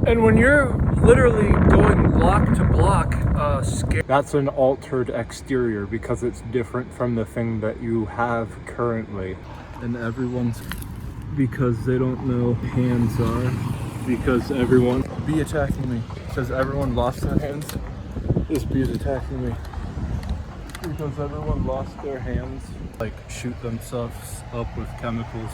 And when you're literally going block to block, that's an altered exterior because it's different from the thing that you have currently. And everyone's, because they don't know hands are, because everyone, bee attacking me. It says everyone lost their hands. This bee is attacking me. Because everyone lost their hands. Like shoot themselves up with chemicals.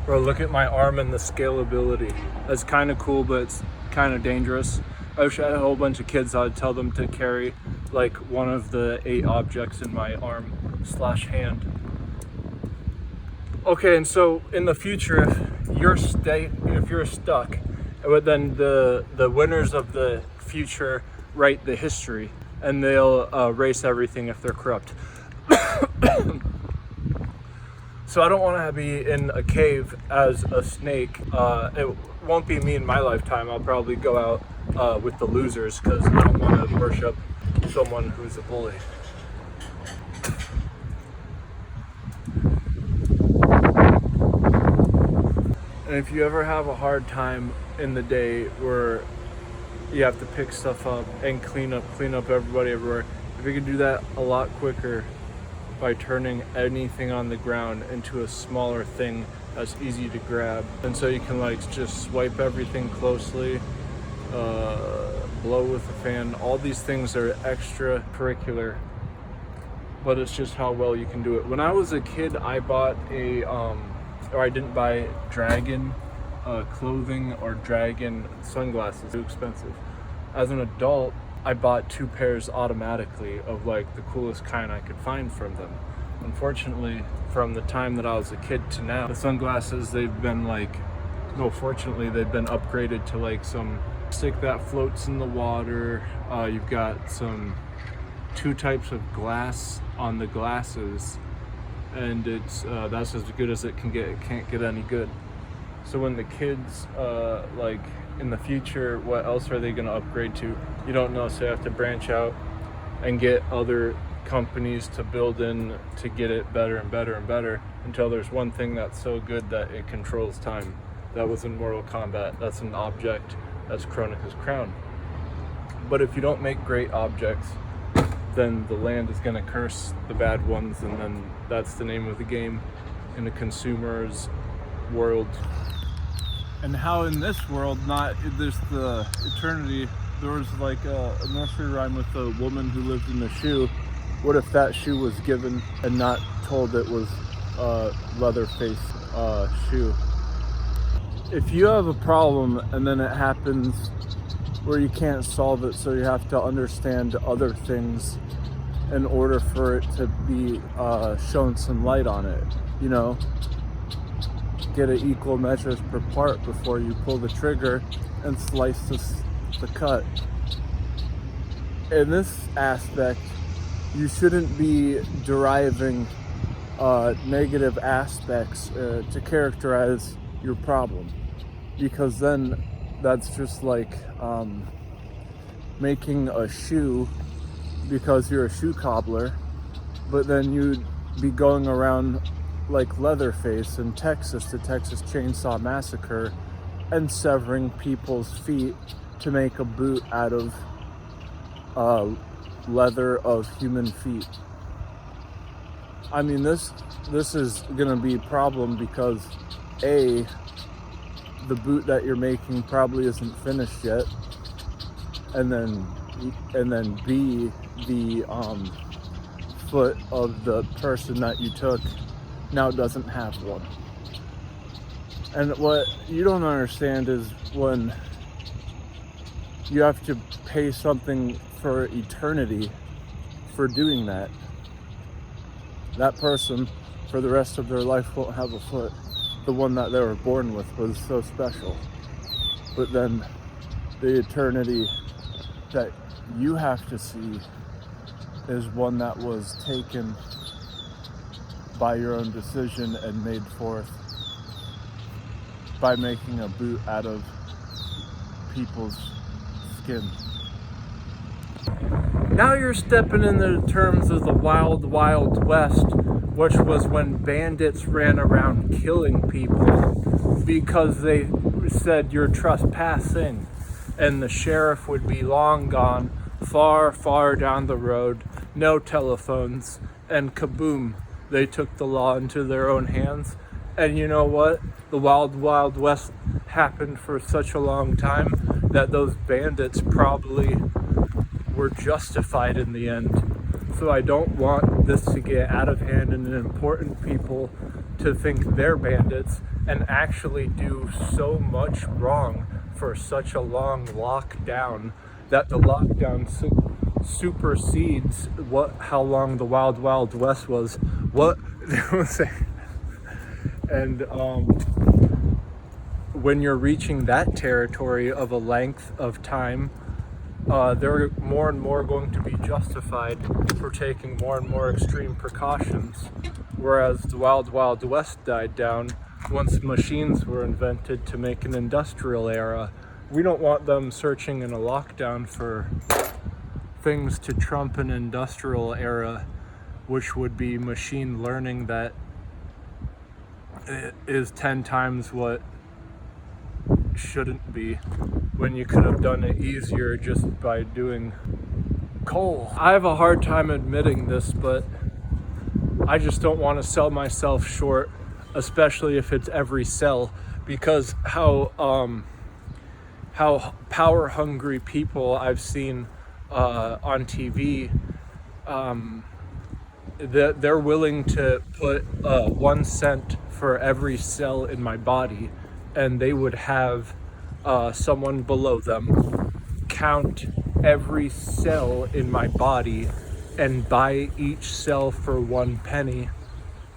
Bro, look at my arm and the scalability. That's kind of cool, but it's kind of dangerous. I wish I had a whole bunch of kids. I'd tell them to carry like one of the 8 objects in my arm/hand. Okay, and so in the future, if you're stuck, then the winners of the future write the history, and they'll erase everything if they're corrupt. So I don't want to be in a cave as a snake. It won't be me in my lifetime. I'll probably go out with the losers because I don't want to worship someone who's a bully. And if you ever have a hard time in the day where you have to pick stuff up and clean up everybody everywhere, if you can do that a lot quicker by turning anything on the ground into a smaller thing that's easy to grab. And so you can like just swipe everything closely, blow with a fan. All these things are extracurricular, but it's just how well you can do it. When I was a kid, I bought I didn't buy Dragon clothing or Dragon sunglasses, too expensive. As an adult, I bought 2 pairs automatically of like the coolest kind I could find from them. Unfortunately, from the time that I was a kid to now, the sunglasses, they've been fortunately, they've been upgraded to like some stick that floats in the water. You've got 2 types of glass on the glasses, and it's that's as good as it can get. It can't get any good. So when the kids in the future, what else are they going to upgrade to? You don't know, so you have to branch out and get other companies to build in to get it better and better and better until there's one thing that's so good that it controls time. That was in Mortal Kombat. That's an object. That's Kronika's crown. But if you don't make great objects, then the land is going to curse the bad ones, and then that's the name of the game in the consumer's world. And how in this world, there's the eternity, there was like a nursery rhyme with a woman who lived in a shoe. What if that shoe was given and not told it was a Leatherface shoe? If you have a problem and then it happens where you can't solve it, so you have to understand other things in order for it to be shown some light on it, you know? Get it equal measures per part before you pull the trigger and slice the cut. In this aspect, you shouldn't be deriving negative aspects to characterize your problem, because then that's just like making a shoe because you're a shoe cobbler, but then you'd be going around like Leatherface in Texas, the Texas Chainsaw Massacre, and severing people's feet to make a boot out of leather of human feet. I mean, this is gonna be a problem because A, the boot that you're making probably isn't finished yet, and then B, the foot of the person that you took now doesn't have one. And what you don't understand is when you have to pay something for eternity for doing that, that person for the rest of their life won't have a foot. The one that they were born with was so special. But then the eternity that you have to see is one that was taken by your own decision and made forth by making a boot out of people's skin. Now you're stepping into the terms of the Wild Wild West, which was when bandits ran around killing people because they said you're trespassing, and the sheriff would be long gone, far, far down the road, no telephones, and kaboom, they took the law into their own hands. And you know what? The Wild Wild West happened for such a long time that those bandits probably were justified in the end. So I don't want this to get out of hand and important people to think they're bandits and actually do so much wrong for such a long lockdown that the lockdown supersedes how long the Wild Wild West was. What and when you're reaching that territory of a length of time, they're more and more going to be justified for taking more and more extreme precautions. Whereas the Wild Wild West died down once machines were invented to make an industrial era. We don't want them searching in a lockdown for things to trump an industrial era, which would be machine learning that is 10 times what shouldn't be, when you could have done it easier just by doing coal. I have a hard time admitting this, but I just don't want to sell myself short, especially if it's every cell, because how power hungry people I've seen on TV, that they're willing to put 1 cent for every cell in my body, and they would have someone below them count every cell in my body and buy each cell for 1 penny.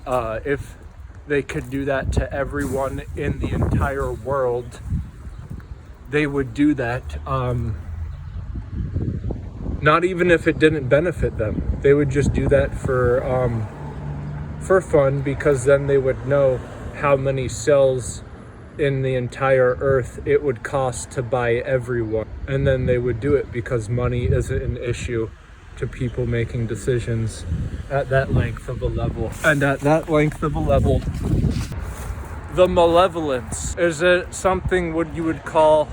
If they could do that to everyone in the entire world, they would do that. Not even if it didn't benefit them. They would just do that for fun, because then they would know how many cells in the entire earth it would cost to buy everyone. And then they would do it because money isn't an issue to people making decisions at that length of a level. And at that length of a level, the malevolence is it something what you would call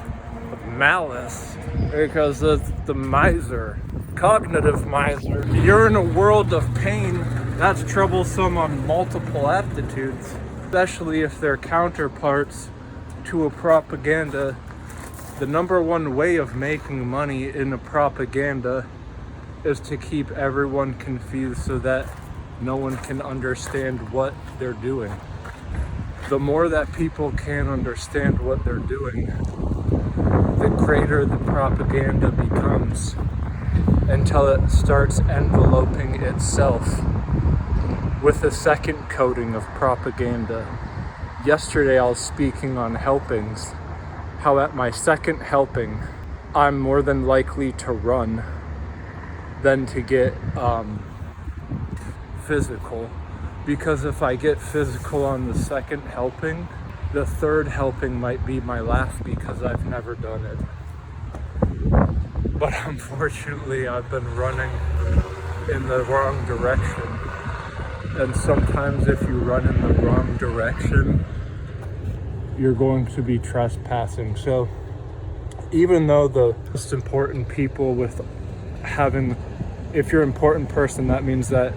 malice, because it's the miser, cognitive miser. You're in a world of pain that's troublesome on multiple aptitudes, especially if they're counterparts to a propaganda. The number one way of making money in a propaganda is to keep everyone confused so that no one can understand what they're doing. The more that people can understand what they're doing, the greater the propaganda becomes, until it starts enveloping itself with a second coating of propaganda. Yesterday I was speaking on helpings, how at my second helping, I'm more than likely to run than to get physical. Because if I get physical on the second helping, the third helping might be my last, because I've never done it. But unfortunately, I've been running in the wrong direction. And sometimes if you run in the wrong direction, you're going to be trespassing. So even though the most important people with having, if you're an important person, that means that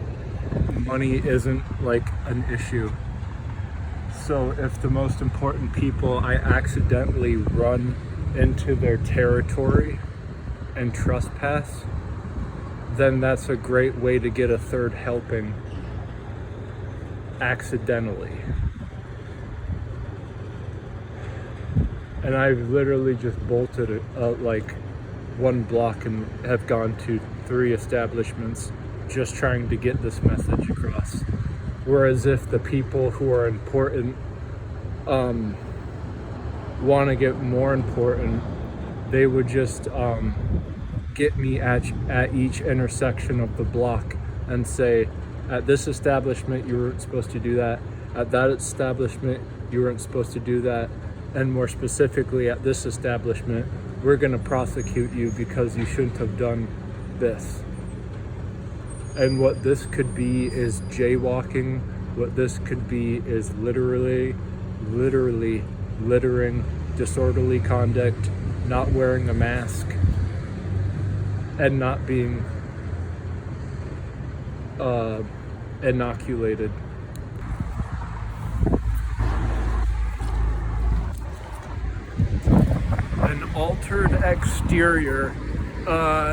money isn't like an issue. So if the most important people, I accidentally run into their territory and trespass, then that's a great way to get a third helping accidentally. And I've literally just bolted like 1 block and have gone to 3 establishments just trying to get this message across. Whereas if the people who are important want to get more important, they would just get me at each intersection of the block and say, at this establishment you weren't supposed to do that, at that establishment you weren't supposed to do that, and more specifically at this establishment we're going to prosecute you because you shouldn't have done this. And what this could be is jaywalking. What this could be is literally littering, disorderly conduct, not wearing a mask, and not being inoculated. An altered exterior.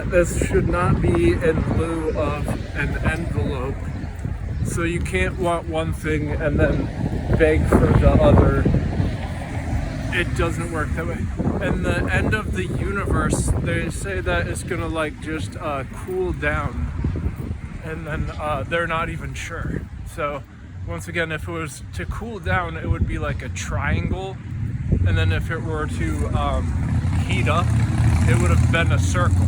This should not be in lieu of an envelope. So you can't want one thing and then beg for the other. It doesn't work that way. And the end of the universe, they say that it's gonna like just cool down, and then they're not even sure. So once again, if it was to cool down, it would be like a triangle, and then if it were to heat up, it would have been a circle.